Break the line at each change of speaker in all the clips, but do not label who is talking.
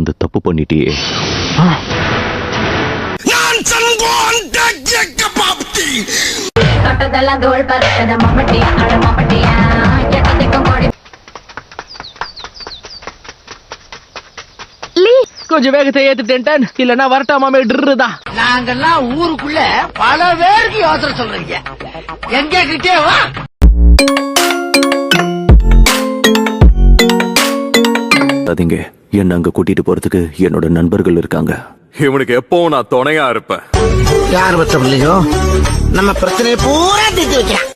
இருந்து தப்பு பண்ணிட்டியே.
கொஞ்சம் வேகத்தை ஏத்துட்டேன், இல்லன்னா வரட்டாமே ட்ருதான்.
நாங்கெல்லாம் ஊருக்குள்ள பல பேருக்கு யோசனை சொல்றீங்க, எங்க கிட்டே வா.
அதிங்க என்ன அங்க கூட்டிட்டு போறதுக்கு என்னோட நண்பர்கள் இருக்காங்க.
இவனுக்கு எப்பவும் நான் துணையா இருப்பேன்.
யார் பத்தம் இல்லையோ நம்ம பிரச்சனையை பூரா தீர்த்து வைக்கலாம்.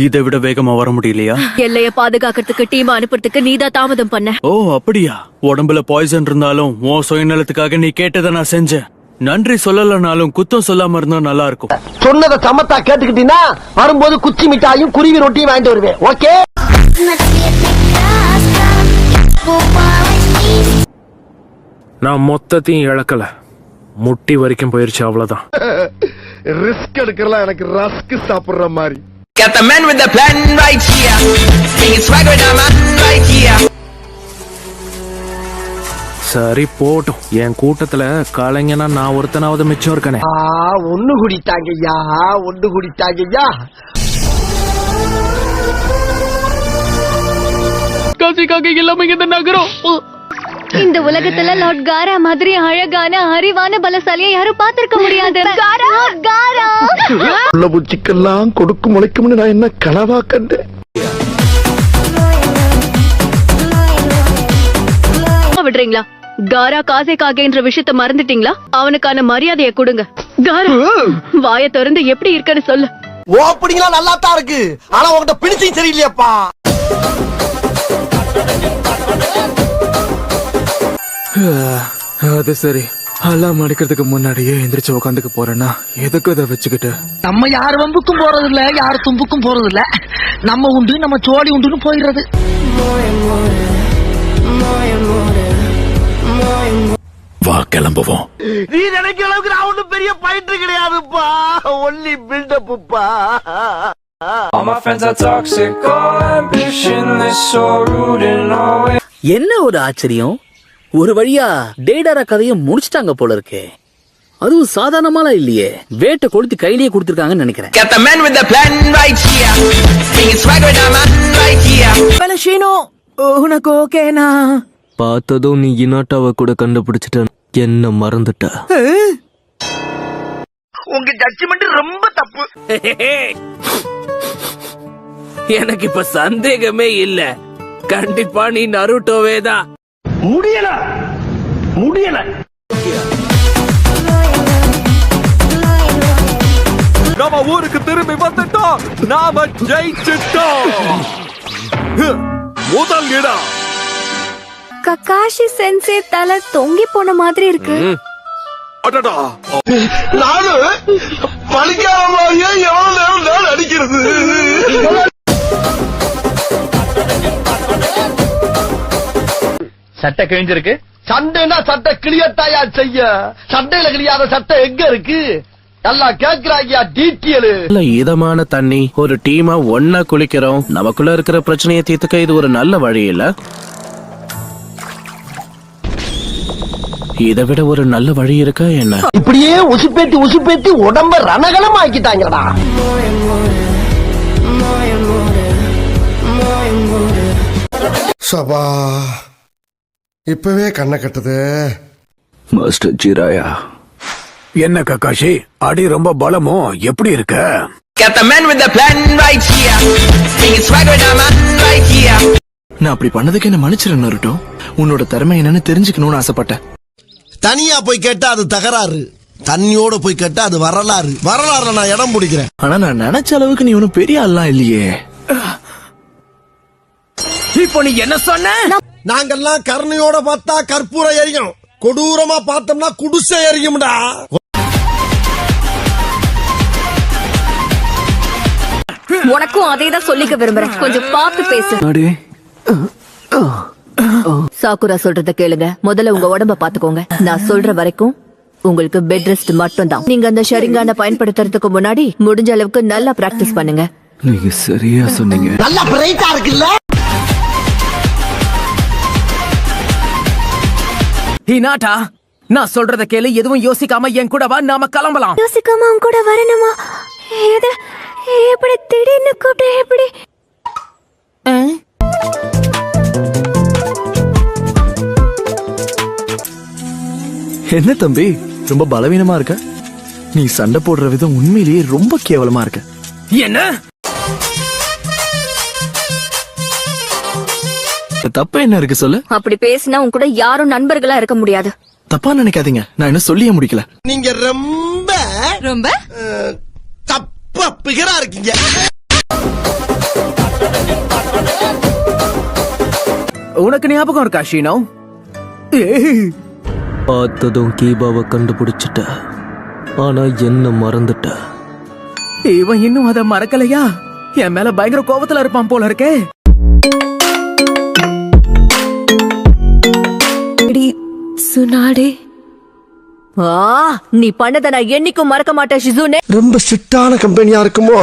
இதை விட வேகமா வர முடியலையா?
எல்லைய பாதுகாக்கிறதுக்கு டீம் அனுப்புறதுக்கு நீதான் தாமதம் பண்ண.
ஓ அப்படியா? உடம்புல பாய்சன் இருந்தாலும் உன் சுயநலத்துக்காக நீ கேட்டதை நான் செஞ்சேன். நன்றி சொல்லலனாலும் குத்தம் சொல்லாம இருந்தா நல்லா இருக்கும்.
சொன்னதை சமத்தா கேட்டுக்கிட்டீங்கன்னா வரும்போது குச்சி மிட்டாயும் குருவி ரொட்டியும் வாங்கிட்டு வருவேன். ஓகே.
நான் மொத்தத்தையும் இழக்கல, முட்டி வரைக்கும் போயிருச்சு, அவ்வளவுதான்.
ரிஸ்க் எடுக்கலாம் எனக்கு ரஸ்க் சாப்பிடுற மாதிரி.
Got the man with the plan right here. Bringing swag with the man right here.
சரி போட்டும், என் கூட்டத்துல கலைஞனா நான் ஒருத்தனாவது மிச்சம் இருக்கனே.
ஒண்ணு குடித்தாங்கய்யா, ஒண்ணு குடித்தாங்கய்யா.
காசிக்காக எல்லாமே இந்த நகரம்.
இந்த உலகத்துல லார்ட் காரா மாதிரி அழகான அறிவான பலசாலியை யாரும் பார்த்திருக்க முடியாது.
உள்ள பூச்சிக்கெல்லாம் கொடுக்கும் முளைக்கும்னு நான் என்ன கனவா கண்டேன்.
விடுறீங்களா? காரா காசே காகேன்ற விஷயத்த மறந்துட்டீங்களா? அவனுக்கான மரியாதையை கொடுங்க. காரா வாய திறந்து எப்படி இருக்கன்னு சொல்லு.
ஓப்பனிங்லாம் நல்லா தான் இருக்கு, ஆனா உங்ககிட்ட பினிஷிங் சரியில்லையாப்பா.
அது சரி, அலாம் அடிக்கிறதுக்கு முன்னாடியே எந்திரிச்சு உட்காந்துக்க போறேன்னா எதுக்கு அதை வச்சுக்கிட்டு?
நம்ம யார் வம்புக்கும் போறது இல்ல, யார் தும்புக்கும் போறது இல்ல. நம்ம உண்டு, நம்ம சோழி உண்டுன்னு போயிடுறது.
வா கிளம்புவோம்.
நீ நினைக்கிற அளவுக்கு நான் ஒண்ணும் பெரிய பயிற்று கிடையாதுப்பா, only பில்டப்புப்பா.
All my friends are toxic, all ambitionless, so rude and always.
என்ன ஒரு ஆச்சரியம், ஒரு வழியா டேடாரா கதையை முடிச்சிட்டாங்க போல இருக்கே. அதுவும் சாதாரணமாலாம் இல்லையே, வேட்டை கொளுத்தி கையிலேயே கொடுத்திருக்காங்கன்னு நினைக்கிறேன்.
Got the man with the plan right here. Bringing swag with the man right here.
பலஷீனோ உனக்கு ஓகேனா?
பார்த்ததும் நீ இனாட்டாவை கூட கண்டுபிடிச்சிட்ட, என்ன மறந்துட்ட.
உங்க ஜட்ஜ்மெண்ட் ரொம்ப தப்பு.
எனக்கு இப்ப சந்தேகமே இல்ல, கண்டிப்பா நீ நருட்டோவே தான்.
முடியல முடியல.
நம்ம ஊருக்கு திரும்பி வந்துட்டோம், நாம ஜெயிச்சிட்டோம். முதல் இடம்.
ககாஷி சென்சே தலை தொங்கி போன மாதிரி இருக்கு.
அடடா,
நானும் பழிக்காத மாதிரியே எவ்வளவு நேரம் நான் அடிக்கிறது.
சட்டை கிழிஞ்சிருக்கு. சண்டைனா சட்டை கிளியத்தாயா செய்ய, சண்டையில கிளியாத சட்டை எங்க இருக்கு? நல்லா கேக்குறாங்க டீட்டெயில்.
இதமான தண்ணி, ஒரு டீமா ஒன்னா குளிக்கிறோம். நமக்குள்ள இருக்கிற பிரச்சனையை தீர்த்துக்க இது ஒரு நல்ல வழி இல்ல? இதை விட ஒரு நல்ல வழி இருக்கா என்ன?
இப்படியே உசுப்பேத்தி உசுப்பேத்தி உடம்ப ரணகலம் ஆக்கிட்டாங்கடா.
சபா இப்பவே கண்ணை கட்டுது.
மாஸ்டர் ஜீராயா,
என்ன கக்காஷி, அடி ரொம்ப பலமோ? எப்படி இருக்க?
Got the man with the plan right here. Bringing swag with the man right here.
நான் அப்படி பண்ணதுக்கு என்ன மன்னிச்சிரு நருட்டோ. உன்னோட திறமை என்னன்னு தெரிஞ்சுக்கணும்னு ஆசைப்பட்டேன்.
தனியா போய் கேட்டா அது தகராறு, தண்ணியோட போய் கேட்டா அது வரலாறு. வரலாறுல நான் இடம் பிடிக்கிறேன்.
ஆனா நான் நினைச்ச அளவுக்கு நீ ஒன்னும் பெரிய ஆள்லாம் இல்லையே.
இப்போ நீ என்ன சொன்ன?
நாங்கெல்லாம் கருணையோட பார்த்தா கற்பூரம் எரியும், கொடூரமா பார்த்தோம்னா குடிசை எரியும்டா.
உனக்கும் அதே தான் சொல்லிக்க விரும்புறேன், கொஞ்சம் பார்த்து பேசு. சாக்குரா சொல்றத கேளுங்க, முதல்ல உங்க உடம்ப பாத்துக்கோங்க. நான் சொல்ற வரைக்கும்
உங்களுக்கு பெட் ரெஸ்ட் மட்டும் தான். நீங்க அந்த ஷரிங்கான பயன்படுத்துறதுக்கு முன்னாடி முடிஞ்ச அளவுக்கு நல்லா பிராக்டிஸ் பண்ணுங்க.
நீங்க சரியா சொன்னீங்க.
நல்லா பிரைட்டா இருக்குல்ல.
ஹினாட்டா, நான் சொல்றத கேளு. எதுவும் யோசிக்காம என் கூட வா, நாம கிளம்பலாம்.
யோசிக்காம உன் கூட வரணுமா? எப்படி திடீர்னு கூப்பிட்டு எப்படி?
என்ன தம்பி ரொம்ப பலவீனமா இருக்க? நீ சண்டை போடுற விதம் உண்மையிலேயே ரொம்ப கேவலமா இருக்க.
என்ன
தப்ப என்ன இருக்கு சொல்லு?
அப்படி பேசினா உன் கூட யாரும் நண்பர்களா இருக்க முடியாது.
தப்பா நினைக்காதீங்க, நான் இன்னும் சொல்லியே முடிக்கல.
நீங்க ரொம்ப ரொம்ப தப்பா பிகரா இருக்கீங்க.
உனக்கு ஞாபகம் இருக்கா ஷீனோ?
பார்த்ததும் கீபாவை கண்டுபிடிச்சிட்ட, ஆனா என்ன மறந்துட்ட.
இவன் இன்னும் அத மறக்கலையா? என் மேல பயங்கர கோபத்துல இருப்பான் போல இருக்கே.
சுனாடே, நீ பண்ணதை நான் என்னைக்கும் மறக்க மாட்டேன் ஷிசுனே.
ரொம்ப ஸ்ட்ரிக்டான கம்பெனியா இருக்குமோ?